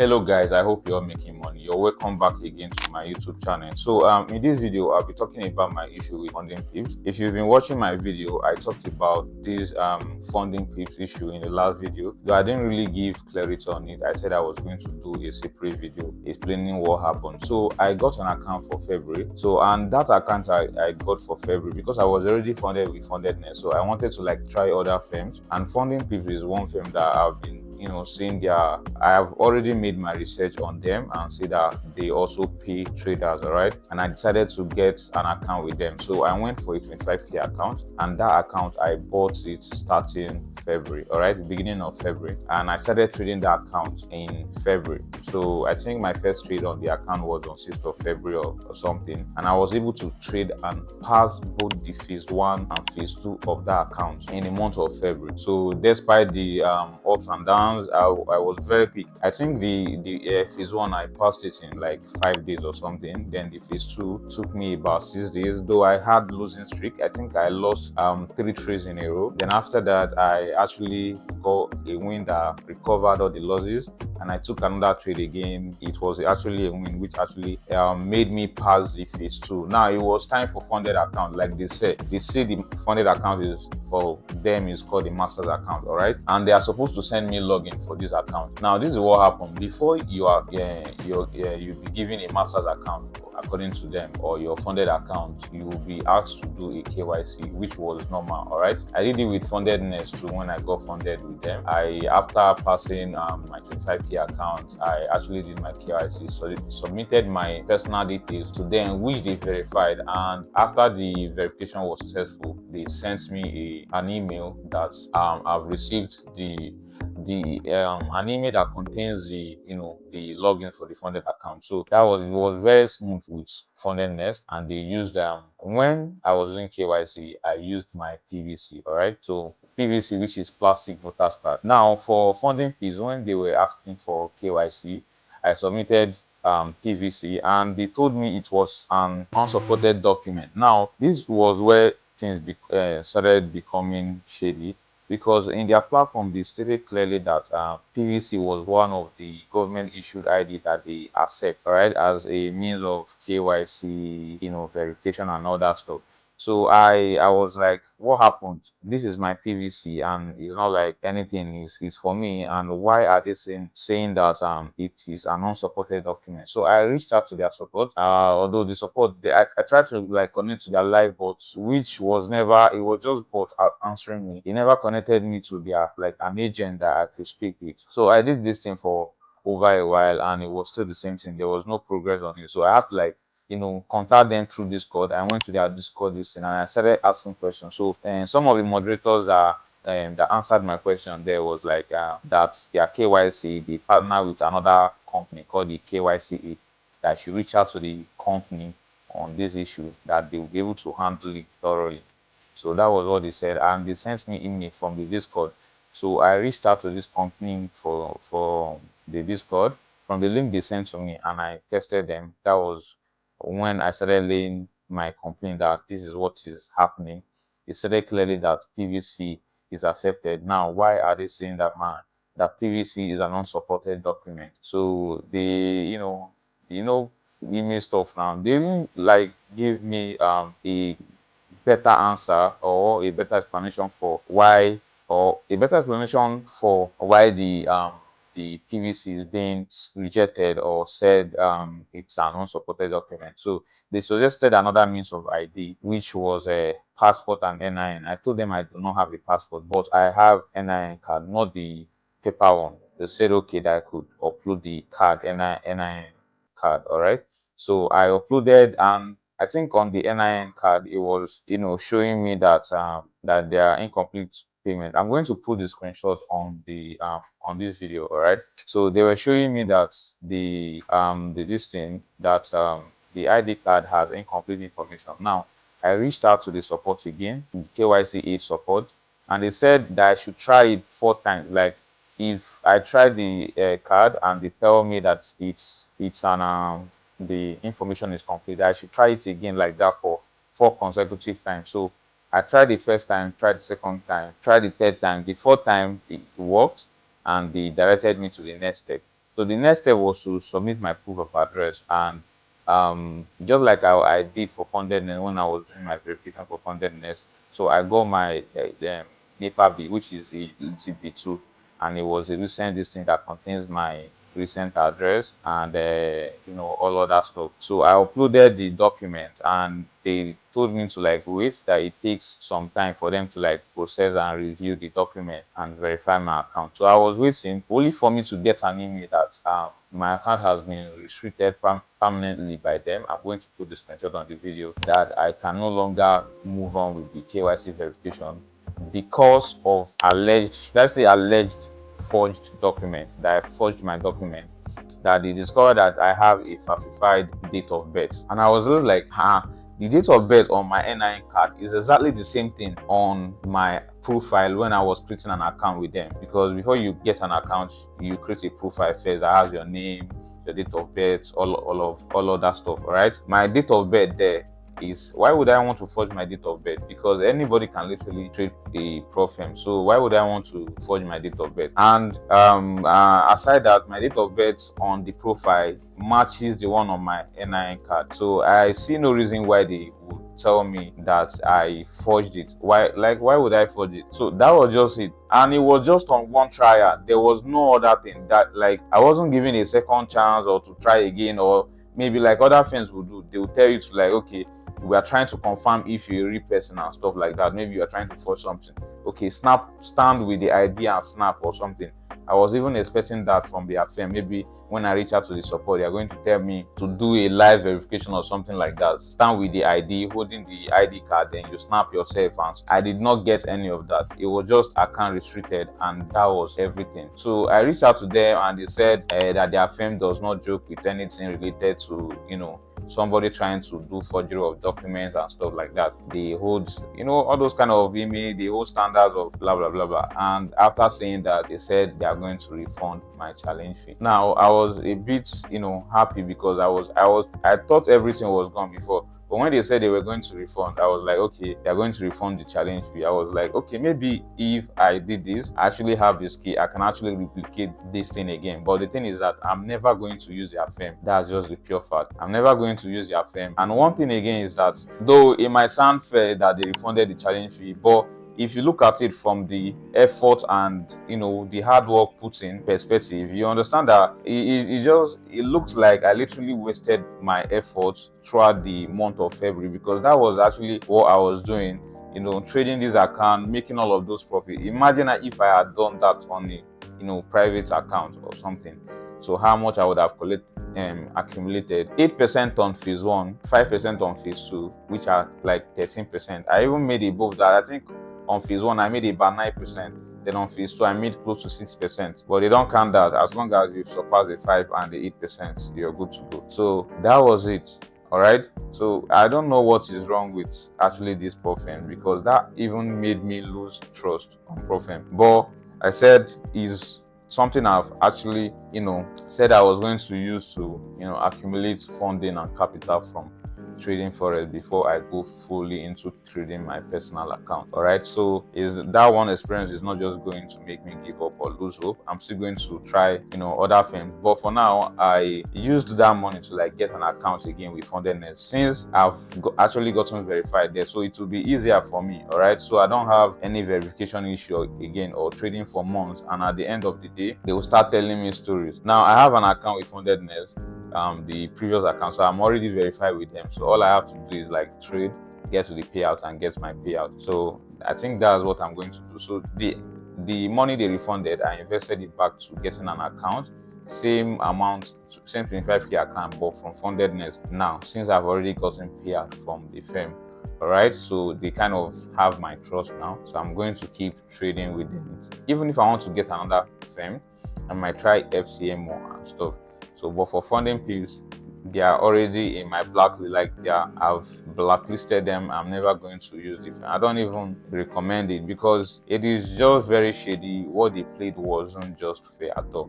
Hello guys, I hope you're making money. You're welcome back again to my YouTube channel. So in this video I'll be talking about my issue with Fundingpips. If you've been watching my video, I talked about this Fundingpips issue in the last video, though I didn't really give clarity on it. I said I was going to do a separate video explaining what happened. So I got an account for February. And that account I got for February because I was already funded with Fundedness. So I wanted to try other firms, and Fundingpips is one firm that I've been seeing I have already made my research on them and see that they also pay traders, all right. And I decided to get an account with them. So I went for a 25k account, and that account I bought it starting February, all right, beginning of February, and I started trading that account in February. So I think my first trade on the account was on 6th of February or something, and I was able to trade and pass both the phase 1 and phase 2 of that account in the month of February. So despite the ups and downs, I was very quick. I think the phase 1 I passed it in like 5 days or something. Then the phase 2 took me about 6 days, though I had losing streak. I think I lost 3 trades in a row. Then after that I actually got a win that recovered all the losses, and I took another trade again. It was actually a win which actually made me pass the phase 2. Now it was time for funded account. Like they said, they say the funded account is for them is called the master's account, all right, and they are supposed to send me login for this account. Now this is what happened. Before you be given a master's account according to them, or your funded account, you will be asked to do a KYC, which was normal, all right. I did it with Fundedness too. When I got funded with them, after passing my 25k account, I actually did my KYC, so submitted my personal details to them, which they verified. And after the verification was successful, they sent me an email that I've received an email that contains the login for the funded account. So it was very smooth with Fundedness, and they used when I was doing KYC, I used my PVC, all right. So PVC, which is plastic voters card. Now for Fundingpips, when they were asking for KYC, I submitted PVC, and they told me it was an unsupported document. Now this was where things started becoming shady, because in their platform they stated clearly that PVC was one of the government issued ID that they accept, all right, as a means of KYC, verification and all that stuff. So I was like, what happened? This is my PVC, and it's not like anything is for me, and why are they saying that it is an unsupported document? So I reached out to their support, although the support I tried to connect to their live bot, which was never, it was just bot answering me. It never connected me to their an agent that I could speak with. So I did this thing for over a while, and it was still the same thing. There was no progress on it. So I have to contact them through Discord. I went to their Discord and I started asking questions. So some of the moderators that answered my question there was that their KYC, they partner with another company called the KYC, that I should reach out to the company on this issue, that they will be able to handle it thoroughly. So that was what they said, and they sent me email from the Discord. So I reached out to this company for the Discord from the link they sent to me, and I tested them. That was when I started laying my complaint that this is what is happening. It said clearly that PVC is accepted. Now, why are they saying that PVC is an unsupported document? So they, give me stuff now. They didn't give me a better answer or a better explanation for why, or a better explanation for why the PVC is being rejected, or said it's an unsupported document. So they suggested another means of ID, which was a passport and NIN. I told them I do not have a passport, but I have NIN card, not the paper one. They said okay, that I could upload the card, NIN card, all right. So I uploaded, and I think on the NIN card it was showing me that that they are incomplete payment. I'm going to put the screenshot on this video, all right. So they were showing me that this thing that the ID card has incomplete information. Now I reached out to the support again, the KYC aid support, and they said that I should try it 4 times. Like, if I try the card and they tell me that it's an the information is complete, I should try it again like that for 4 consecutive times. So I tried the first time, tried the second time, tried the third time. The fourth time it worked, and they directed me to the next step. So the next step was to submit my proof of address, and just like I did for fundedness when I was doing my verification for fundedness. So I got my NEPA bill, which is the GB2, and it was a recent listing that contains my recent address and all of that stuff. So I uploaded the document, and they told me to like wait, that it takes some time for them to like process and review the document and verify my account. So I was waiting only for me to get an email that my account has been restricted permanently by them. I'm going to put the screenshot on the video, that I can no longer move on with the KYC verification because of alleged, let's say alleged forged document, that I forged my document, that they discovered that I have a falsified date of birth. And I was just like, the date of birth on my NIN card is exactly the same thing on my profile when I was creating an account with them. Because before you get an account, you create a profile first that has your name, your date of birth, all of that stuff. All right, my date of birth there is, why would I want to forge my date of birth? Because anybody can literally trade a prop firm. So why would I want to forge my date of birth? And aside that, my date of birth on the profile matches the one on my NIN card. So I see no reason why they would tell me that I forged it. Why would I forge it? So that was just it. And it was just on one trial. There was no other thing, that like I wasn't given a second chance or to try again, or maybe like other firms would do. They will tell you to like, okay, we are trying to confirm if you're a real person and stuff like that. Maybe you are trying to forge something. Okay, stand with the ID and snap or something. I was even expecting that from their firm. Maybe when I reach out to the support, they are going to tell me to do a live verification or something like that. Stand with the ID, holding the ID card, then you snap yourself. And I did not get any of that. It was just account restricted, and that was everything. So I reached out to them, and they said that their firm does not joke with anything related to somebody trying to do forgery of documents and stuff like that. They hold all those kind of email, they hold standards of blah blah blah blah. And after saying that, they said they are going to refund my challenge fee. Now I was a bit happy, because I thought everything was gone before. But when they said they were going to refund, I was like, okay, they're going to refund the challenge fee. I was like, okay, maybe if I did this, I actually have this key, I can actually replicate this thing again. But the thing is that I'm never going to use their firm. That's just the pure fact. I'm never going to use their firm. And one thing again is that, though it might sound fair that they refunded the challenge fee, but if you look at it from the effort and the hard work put in perspective, you understand that it looks like I literally wasted my efforts throughout the month of February, because that was actually what I was doing, trading this account, making all of those profits. Imagine if I had done that on a private account or something. So how much I would have accumulated. 8% on phase 1, 5% on phase 2, which are like 13%. I even made above that. I think on phase 1 I made about 9%. Then on phase 2 I made close to 6%. But they don't count that. As long as you've surpassed the 5 and the 8%, you're good to go. So that was it. All right. So I don't know what is wrong with actually this prop firm, because that even made me lose trust on prop firm. But I said is something I've actually said I was going to use to accumulate funding and capital from trading forex before I go fully into trading my personal account. All right, so that one experience is not just going to make me give up or lose hope. I'm still going to try other firms, but for now I used that money to like get an account again with Fundedness, since I've actually gotten verified there, so it will be easier for me. All right, so I don't have any verification issue again or trading for months, and at the end of the day they will start telling me stories. Now I have an account with Fundedness, the previous account, so I'm already verified with them. So all I have to do is like trade, get to the payout, and get my payout. So I think that's what I'm going to do. So the money they refunded, I invested it back to getting an account, same amount, same 25k account, but from Fundedness now, since I've already gotten payout from the firm. All right, so they kind of have my trust now, so I'm going to keep trading with them. Even if I want to get another firm, I might try FCMO and stuff. So, but for Fundingpips, they are already in my blacklist. Like I've blacklisted them. I'm never going to use it. I don't even recommend it, because it is just very shady. What they played wasn't just fair at all.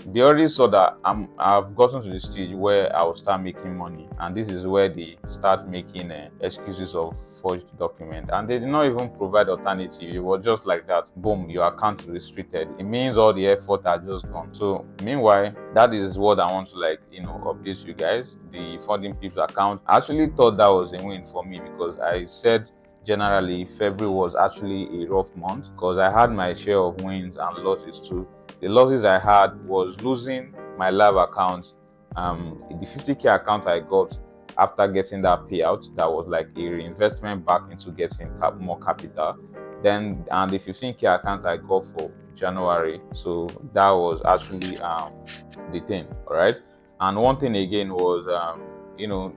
they already saw that I've gotten to the stage where I will start making money, and this is where they start making excuses of forged document, and they did not even provide alternative. It was just like that, boom, your account restricted. It means all the effort are just gone. So meanwhile, that is what I want to update you guys. The Fundingpips account, I actually thought that was a win for me, because I said generally February was actually a rough month, because I had my share of wins and losses too. The losses I had was losing my live account, the 50k account I got after getting that payout. That was like a reinvestment back into getting more capital. Then, and the 15k account I got for January. So that was actually the thing. All right. And one thing again was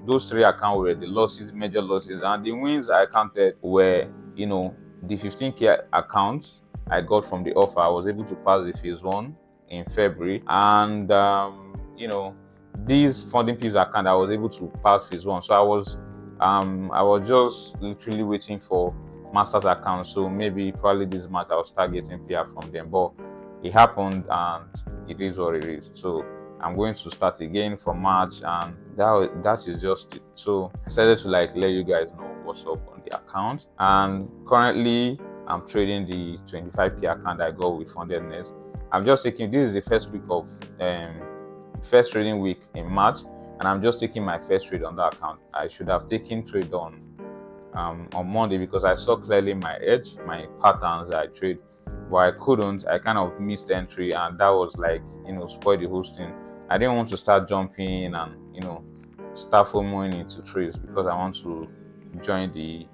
those three accounts were the losses, major losses, and the wins I counted were the 15k account I got from the offer. I was able to pass the phase 1 in February, and this Fundingpips account, I was able to pass phase 1. So I was just literally waiting for master's account. So maybe probably this month I'll start getting PR from them. But it happened, and it is what it is. So I'm going to start again for March, and that is just it. So I decided to let you guys know what's up on the account. And currently I'm trading the 25k account I got with Fundedness. I'm just taking, this is the first week of first trading week in March, and I'm just taking my first trade on that account. I should have taken trade on Monday, because I saw clearly my edge, my patterns I trade, but I couldn't. I kind of missed entry, and that was spoiled the whole thing. I didn't want to start jumping and start following into trades, because I want to join the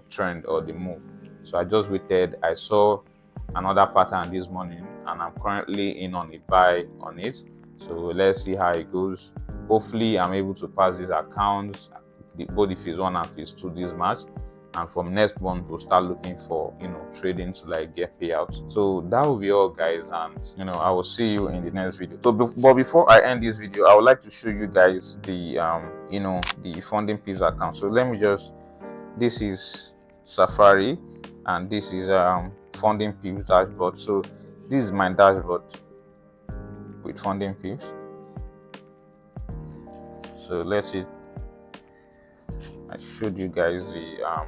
trend or the move. So I just waited. I saw another pattern this morning, and I'm currently in on a buy on it. So let's see how it goes. Hopefully I'm able to pass these accounts, both the phase 1 and phase 2 this March, and from next month we'll start looking for trading to get payouts. So that will be all, guys, and I will see you in the next video. So but before I end this video, I would like to show you guys the the Fundingpips account. So let me just, this is Safari, and this is Fundingpips dashboard. So this is my dashboard with Fundingpips. So let's see, I showed you guys the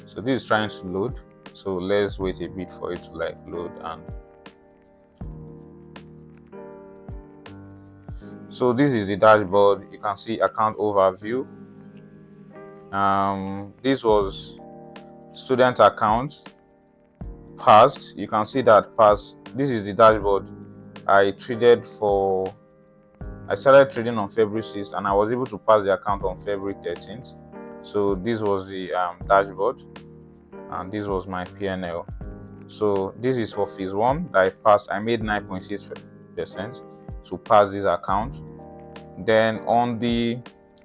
so this is trying to load, so let's wait a bit for it to load. And so this is the dashboard. You can see account overview. This was student account passed. You can see that passed. This is the dashboard. I started trading on February 6th, and I was able to pass the account on February 13th. So this was the dashboard, and this was my PNL. So this is for phase 1 that I passed. I made 9.6% to pass this account. Then on the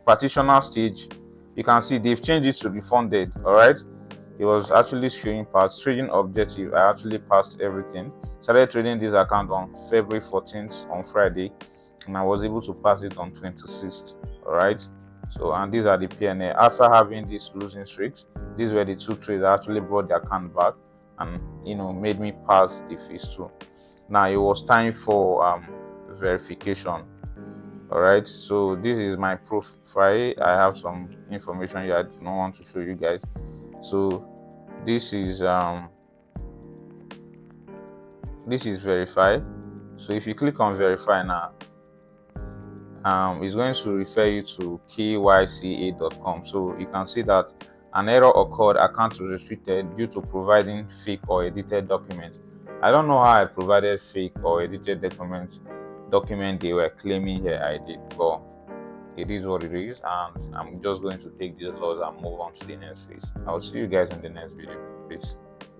partitional stage, you can see they've changed it to be funded. All right, it was actually showing pass trading objective. I actually passed everything. Started trading this account on February 14th on Friday, and I was able to pass it on 26th. All right, so, and these are the PNA. After having these losing streaks, these were the 2 trades that actually brought the account back and made me pass the phase 2. Now it was time for verification. All right, so this is my profile. I have some information here I do not want to show you guys. So this is verify. So if you click on verify now, it's going to refer you to kyca.com. So you can see that an error occurred, account was restricted due to providing fake or edited documents. I don't know how I provided fake or edited document they were claiming here I did, but it is what it is, and I'm just going to take these laws and move on to the next phase. I'll see you guys in the next video. Peace.